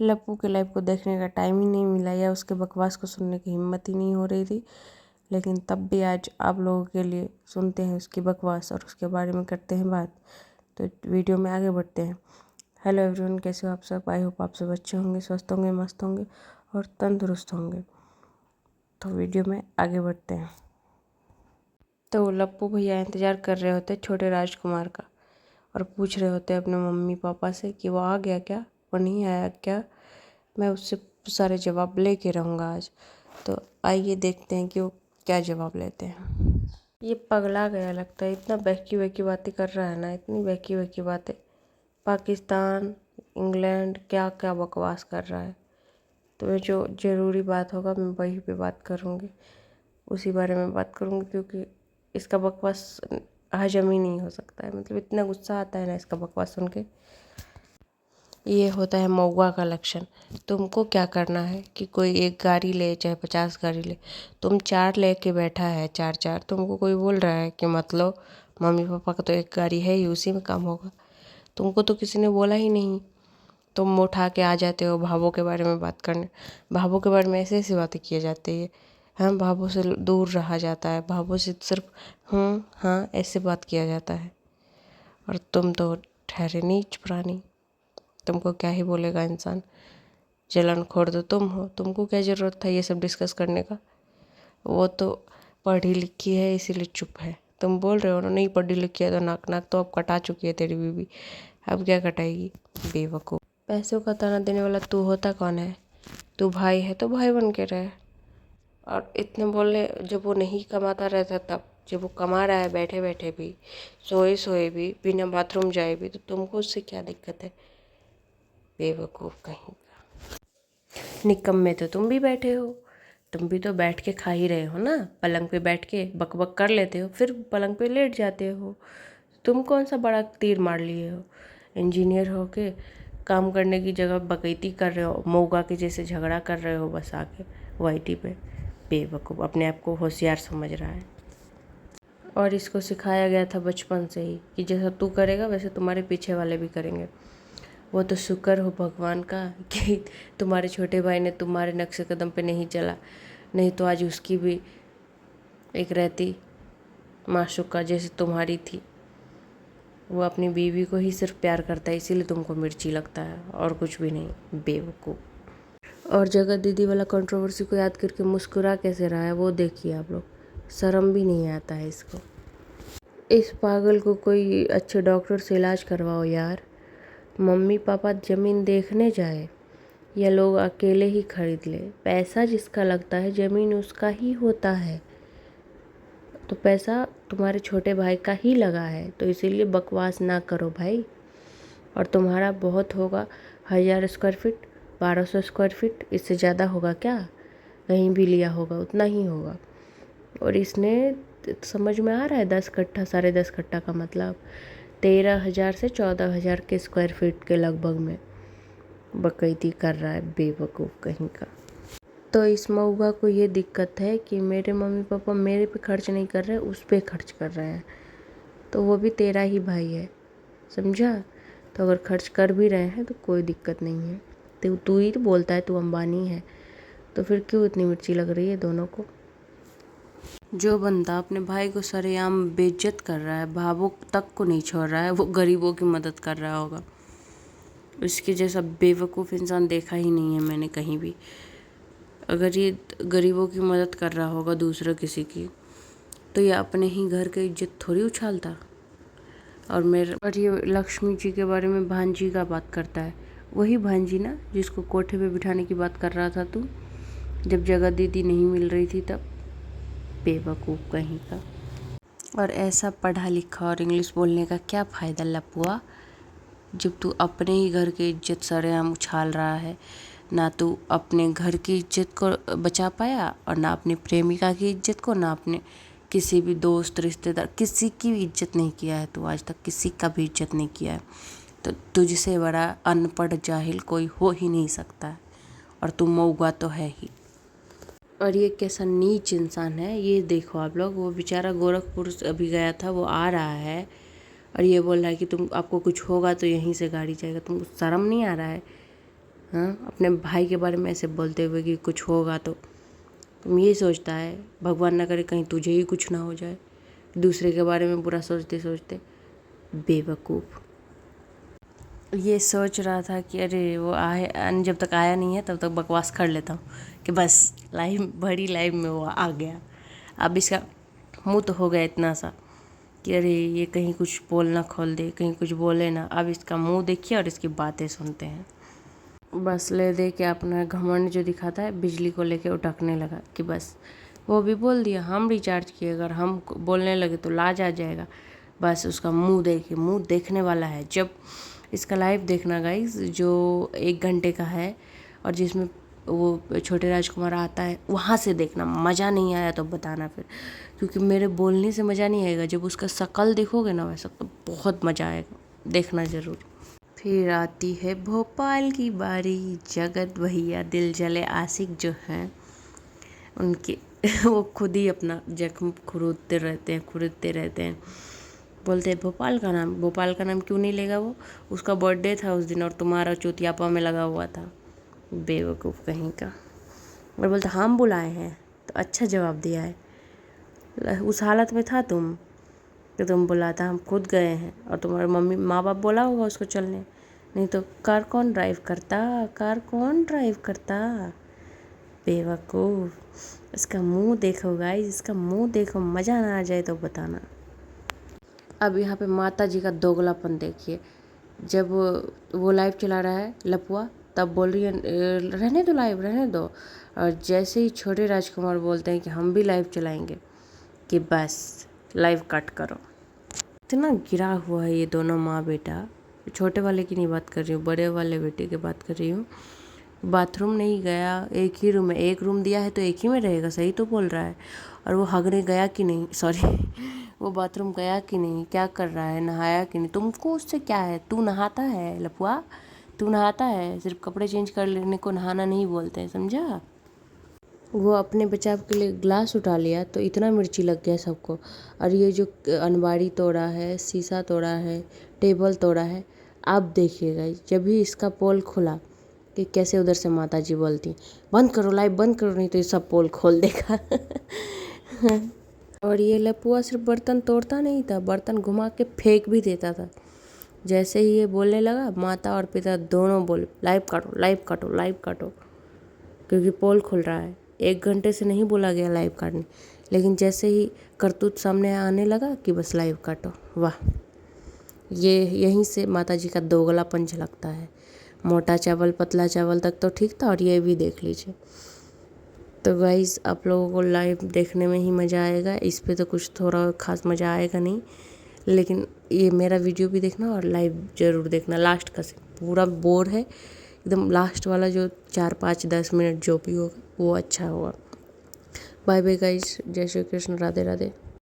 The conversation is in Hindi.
लप्पू के लाइव को देखने का टाइम ही नहीं मिला या उसके बकवास को सुनने की हिम्मत ही नहीं हो रही थी, लेकिन तब भी आज आप लोगों के लिए सुनते हैं उसकी बकवास और उसके बारे में करते हैं बात। तो वीडियो में आगे बढ़ते हैं। हेलो एवरीवन, कैसे हो आप सब? आई होप आप सब अच्छे होंगे, स्वस्थ होंगे, मस्त होंगे और तंदुरुस्त होंगे। तो वीडियो में आगे बढ़ते हैं। तो लप्पू भैया इंतज़ार कर रहे होते छोटे राजकुमार का और पूछ रहे होते अपने मम्मी पापा से कि वो आ गया क्या, वो नहीं आया क्या। मैं उससे सारे जवाब लेके रहूँगा आज। तो आइए देखते हैं कि वो क्या जवाब लेते हैं। ये पगला गया लगता है, इतना बहकी बहकी बातें कर रहा है ना, इतनी बहकी बहकी बातें। पाकिस्तान, इंग्लैंड, क्या क्या बकवास कर रहा है। तो मैं जो ज़रूरी बात होगा मैं वही पे बात करूँगी, उसी बारे में बात करूँगी, क्योंकि इसका बकवास हजम ही नहीं हो सकता है। मतलब इतना गुस्सा आता है ना इसका बकवास सुन के। ये होता है मौगा का लक्षण। तुमको क्या करना है कि कोई एक गाड़ी ले चाहे 50 गाड़ी ले, तुम 4 लेके बैठा है, 4 तुमको कोई बोल रहा है कि मत लो, मम्मी पापा का तो एक गाड़ी है ही, उसी में काम होगा। तुमको तो किसी ने बोला ही नहीं, तुम उठा के आ जाते हो भावों के बारे में बात करने। भावों के बारे में ऐसी ऐसी बातें की जाती है। हम भावों से दूर रहा जाता है, भावों से सिर्फ हाँ ऐसे बात किया जाता है। और तुम तो ठहरे नीच प्राणी, तुमको क्या ही बोलेगा इंसान। जलनखोर तो तुम हो, तुमको क्या ज़रूरत था ये सब डिस्कस करने का। वो तो पढ़ी लिखी है इसीलिए चुप है। तुम बोल रहे हो ना नहीं पढ़ी लिखी है तो नाक नाक तो अब कटा चुकी है तेरी बीवी, अब क्या कटाएगी बेवकूफ़। पैसों का ताना देने वाला तू होता कौन है? तू भाई है तो भाई बन के रहे। और इतने बोलने जब वो नहीं कमाता रहता, तब जब वो कमा रहा है बैठे बैठे भी, सोए सोए भी, बिना बाथरूम जाए भी, तो तुमको उससे क्या दिक्कत है बेवकूफ़ कहीं का। निकम्मे तो तुम भी बैठे हो, तुम भी तो बैठ के खा ही रहे हो ना। पलंग पे बैठ के बक बक कर लेते हो, फिर पलंग पे लेट जाते हो। तुम कौन सा बड़ा तीर मार लिए हो? इंजीनियर हो के काम करने की जगह बकैती कर रहे हो, मौगा के जैसे झगड़ा कर रहे हो बस आके वाईटी पे। बेवकूफ़, अपने आप को होशियार समझ रहा है। और इसको सिखाया गया था बचपन से ही कि जैसा तू करेगा वैसे तुम्हारे पीछे वाले भी करेंगे। वो तो शुक्र हो भगवान का कि तुम्हारे छोटे भाई ने तुम्हारे नक्शे कदम पे नहीं चला, नहीं तो आज उसकी भी एक रहती माशूका जैसे तुम्हारी थी। वो अपनी बीवी को ही सिर्फ प्यार करता है, इसीलिए तुमको मिर्ची लगता है और कुछ भी नहीं बेवकूफ़। और जगत दीदी वाला कंट्रोवर्सी को याद करके मुस्कुरा कैसे रहा है वो देखिए आप लोग, शर्म भी नहीं आता है इसको। इस पागल को कोई अच्छे डॉक्टर से इलाज करवाओ यार। मम्मी पापा ज़मीन देखने जाए या लोग अकेले ही खरीद ले, पैसा जिसका लगता है ज़मीन उसका ही होता है। तो पैसा तुम्हारे छोटे भाई का ही लगा है, तो इसीलिए बकवास ना करो भाई। और तुम्हारा बहुत होगा 1000 स्क्वायर फीट, 1200 स्क्वायर फीट, इससे ज़्यादा होगा क्या? कहीं भी लिया होगा उतना ही होगा। और इसने समझ में आ रहा है 10 कट्ठा 10.5 कट्ठा का मतलब 13,000 से 14,000 के स्क्वायर फीट के लगभग में बकैती कर रहा है बेवकूफ़ कहीं का। तो इस मऊगा को ये दिक्कत है कि मेरे मम्मी पापा मेरे पे खर्च नहीं कर रहे, उस पे खर्च कर रहे हैं। तो वो भी तेरा ही भाई है, समझा? तो अगर खर्च कर भी रहे हैं तो कोई दिक्कत नहीं है। तो तू ही तो बोलता है तू अंबानी है, तो फिर क्यों इतनी मिर्ची लग रही है दोनों को? जो बंदा अपने भाई को सरेआम बेइज्जत कर रहा है, भावों तक को नहीं छोड़ रहा है, वो गरीबों की मदद कर रहा होगा। इसके जैसा बेवकूफ़ इंसान देखा ही नहीं है मैंने कहीं भी। अगर ये गरीबों की मदद कर रहा होगा दूसरा किसी की, तो ये अपने ही घर की इज्जत थोड़ी उछालता। और ये लक्ष्मी जी के बारे में भांजी का बात करता है। वही भांजी ना जिसको कोठे पे बिठाने की बात कर रहा था तू, जब जगह दीदी नहीं मिल रही थी तब। बेवकूफ़ कहीं का। और ऐसा पढ़ा लिखा और इंग्लिश बोलने का क्या फ़ायदा लपुआ, जब तू अपने ही घर की इज्जत सरेआम उछाल रहा है। ना तू अपने घर की इज्जत को बचा पाया और ना अपनी प्रेमिका की इज्जत को, ना अपने किसी भी दोस्त रिश्तेदार, किसी की भी इज्जत नहीं किया है तू आज तक, किसी का भी इज्जत नहीं किया है। तो तुझसे बड़ा अनपढ़ जाहिल कोई हो ही नहीं सकता है, और तू मऊगा तो है ही। और ये कैसा नीच इंसान है ये देखो आप लोग। वो बेचारा गोरखपुर अभी गया था, वो आ रहा है और ये बोल रहा है कि तुम आपको कुछ होगा तो यहीं से गाड़ी जाएगा। तुमको शर्म नहीं आ रहा है? हाँ, अपने भाई के बारे में ऐसे बोलते हुए कि कुछ होगा तो तुम ये सोचता है भगवान ना करे कहीं तुझे ही कुछ ना हो जाए, दूसरे के बारे में बुरा सोचते सोचते। बेवकूफ़। ये सोच रहा था कि अरे वो आए, जब तक आया नहीं है तब तक बकवास कर लेता हूँ कि बस लाइव बड़ी लाइव में वो आ गया। अब इसका मुंह तो हो गया इतना सा कि अरे ये कहीं कुछ बोल ना खोल दे, कहीं कुछ बोले ना। अब इसका मुंह देखिए और इसकी बातें सुनते हैं। बस ले दे के अपना घमंड जो दिखाता है बिजली को लेके उटकने लगा कि बस वो भी बोल दिया हम रिचार्ज किए, अगर हम बोलने लगे तो लाज आ जाएगा। बस उसका मुंह देखिए, मुंह देखने वाला है। जब इसका लाइव देखना गाइस जो 1 घंटे का है और जिसमें वो छोटे राजकुमार आता है वहाँ से देखना। मज़ा नहीं आया तो बताना फिर, क्योंकि मेरे बोलने से मज़ा नहीं आएगा, जब उसका शकल देखोगे ना वैसा तो बहुत मज़ा आएगा, देखना ज़रूर। फिर आती है भोपाल की बारी। जगत भैया दिल जले आशिक जो हैं उनके वो खुद ही अपना जख्म खुरदते रहते हैं। बोलते हैं भोपाल का नाम क्यों नहीं लेगा वो, उसका बर्थडे था उस दिन और तुम्हारा चौथियापा में लगा हुआ था। बेवकूफ़ कहीं का। और बोलते हम बुलाए हैं, तो अच्छा जवाब दिया है। उस हालत में था तुम कि तुम बुलाता, हम खुद गए हैं और तुम्हारे मम्मी माँ बाप बोला होगा उसको चलने, नहीं तो कार कौन ड्राइव करता। बेवकूफ़। इसका मुंह देखो गाइस, इसका मुंह देखो, मज़ा ना आ जाए तो बताना। अब यहाँ पे माता जी का दोगलापन देखिए। जब वो लाइव चला रहा है लपुआ, तब बोल रही है रहने दो लाइव, रहने दो। और जैसे ही छोटे राजकुमार बोलते हैं कि हम भी लाइव चलाएंगे, कि बस लाइव कट करो। इतना गिरा हुआ है ये दोनों माँ बेटा। छोटे वाले की नहीं बात कर रही हूँ, बड़े वाले बेटे की बात कर रही हूँ। बाथरूम नहीं गया, एक ही रूम है, एक रूम दिया है तो एक ही में रहेगा, सही तो बोल रहा है। और वो हगने गया कि नहीं, सॉरी वो बाथरूम गया कि नहीं, क्या कर रहा है, नहाया कि नहीं, तुमको उससे क्या है। तू नहाता है लपुआ, तू नहाता है, सिर्फ कपड़े चेंज कर लेने को नहाना नहीं बोलते हैं, समझा। वो अपने बचाव के लिए ग्लास उठा लिया तो इतना मिर्ची लग गया सबको। और ये जो अनबाड़ी तोड़ा है, शीशा तोड़ा है, टेबल तोड़ा है। आप देखिएगा जब भी इसका पोल खुला कि कैसे उधर से माता जी बोलती बंद करो लाइव, बंद करो, नहीं तो ये सब पोल खोल देगा। और ये लपुआ सिर्फ बर्तन तोड़ता नहीं था, बर्तन घुमा के फेंक भी देता था। जैसे ही ये बोलने लगा माता और पिता दोनों बोले लाइव काटो, लाइव काटो, लाइव काटो, क्योंकि पोल खुल रहा है। 1 घंटे से नहीं बोला गया लाइव काटने, लेकिन जैसे ही करतूत सामने आने लगा कि बस लाइव काटो। वाह, ये यहीं से माता जी का दोगलापन झलकता है। मोटा चावल पतला चावल तक तो ठीक था और ये भी देख लीजिए। तो गाइज़ आप लोगों को लाइव देखने में ही मज़ा आएगा, इस पे तो कुछ थोड़ा ख़ास मज़ा आएगा नहीं, लेकिन ये मेरा वीडियो भी देखना और लाइव ज़रूर देखना। लास्ट का पूरा बोर है एकदम, लास्ट वाला जो 4-5-10 मिनट जो भी होगा वो अच्छा होगा। बाय बाय गाइज़, जय श्री कृष्ण, राधे राधे।